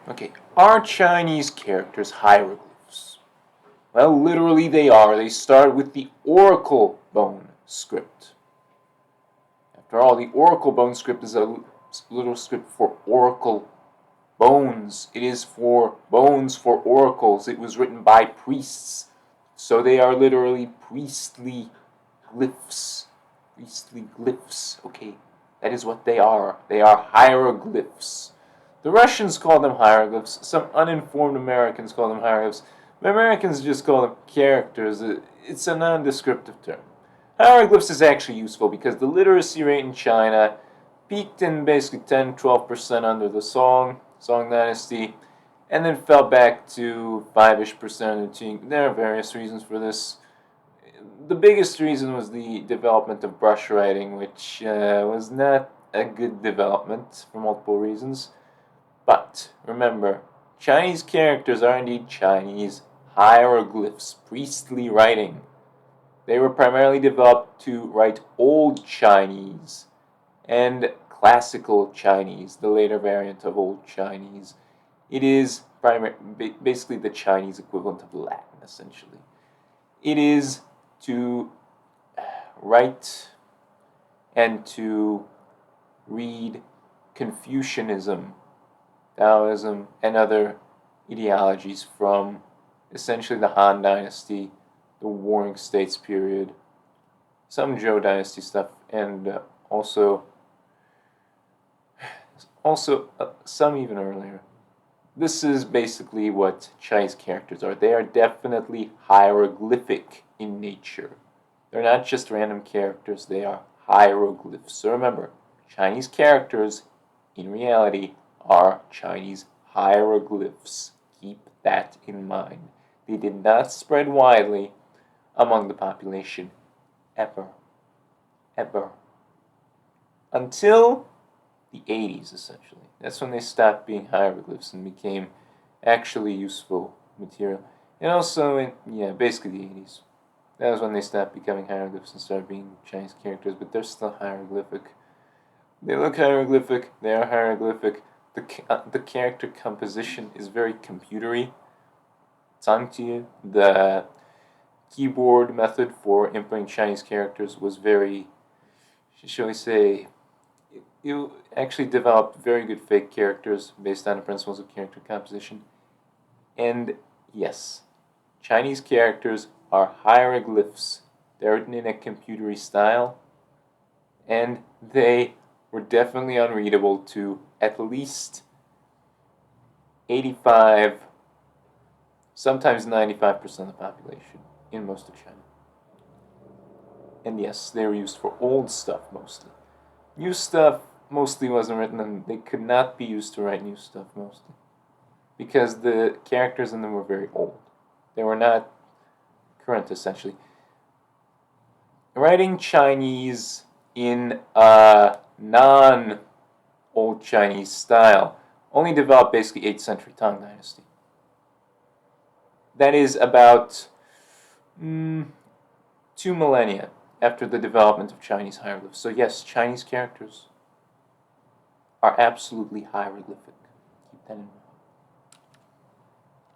Okay, are Chinese characters hieroglyphs? Well, literally they are. They start with the oracle bone script. After all, the oracle bone script is a little script for oracle bones. It is for bones for oracles. It was written by priests. So they are literally priestly glyphs. Priestly glyphs, okay? That is what they are. They are hieroglyphs. The Russians call them hieroglyphs. Some uninformed Americans call them hieroglyphs. The Americans just call them characters. It's a non-descriptive term. Hieroglyphs is actually useful because the literacy rate in China peaked in basically 10-12% under the Song Dynasty, and then fell back to 5-ish%. There are various reasons for this. The biggest reason was the development of brush writing, which was not a good development for multiple reasons. But remember, Chinese characters are indeed Chinese hieroglyphs, priestly writing. They were primarily developed to write Old Chinese and Classical Chinese, the later variant of Old Chinese. It is basically the Chinese equivalent of Latin, essentially. It is to write and to read Confucianism, Taoism, and other ideologies from essentially the Han Dynasty, the Warring States period, some Zhou Dynasty stuff, and also some even earlier. This is basically what Chinese characters are. They are definitely hieroglyphic in nature. They're not just random characters, they are hieroglyphs. So remember, Chinese characters, in reality, are Chinese hieroglyphs. Keep that in mind. They did not spread widely among the population ever. Until the 80s, essentially. That's when they stopped being hieroglyphs and became actually useful material. And also, basically the 80s. That was when they stopped becoming hieroglyphs and started being Chinese characters, but they're still hieroglyphic. They look hieroglyphic, they are hieroglyphic. The character composition is very computery. The keyboard method for inputting Chinese characters was very, shall we say, you actually developed very good fake characters based on the principles of character composition. And yes, Chinese characters are hieroglyphs. They're written in a computery style, and they were definitely unreadable to at least 85, sometimes 95% of the population in most of China. And yes, they were used for old stuff mostly. New stuff mostly wasn't written, and they could not be used to write new stuff mostly, because the characters in them were very old. They were not current, essentially. Writing Chinese in a non-Old Chinese style only developed basically 8th century Tang Dynasty. That is about 2 millennia after the development of Chinese hieroglyphs. So yes, Chinese characters are absolutely hieroglyphic. Keep that in mind.